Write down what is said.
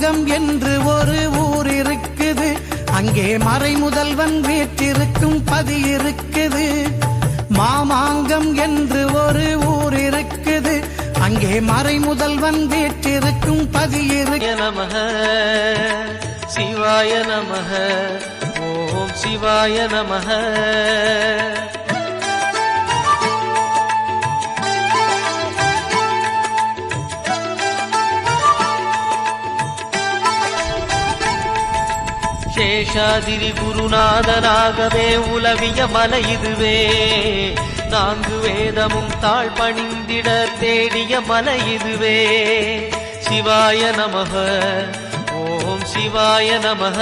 மாமாங்கம் என்று ஒரு ஊர் இருக்குது, அங்கே மறை முதல்வன் வீற்றிருக்கும் பதி இருக்குது. மாமாங்கம் என்று ஒரு ஊர் இருக்குது, அங்கே மறை முதல்வன் வீற்றிருக்கும் பதி இருக்கு. நமஹ சிவாய நமஹ ஓம் சிவாய நமஹ. சேஷாதிரி குருநாதனாகவே உலவிய மலை இதுவே, நான்கு வேதமும் தாழ் பணிந்திட தேடிய மலை இதுவே. சிவாய நமஹ ஓம் சிவாய நமஹ.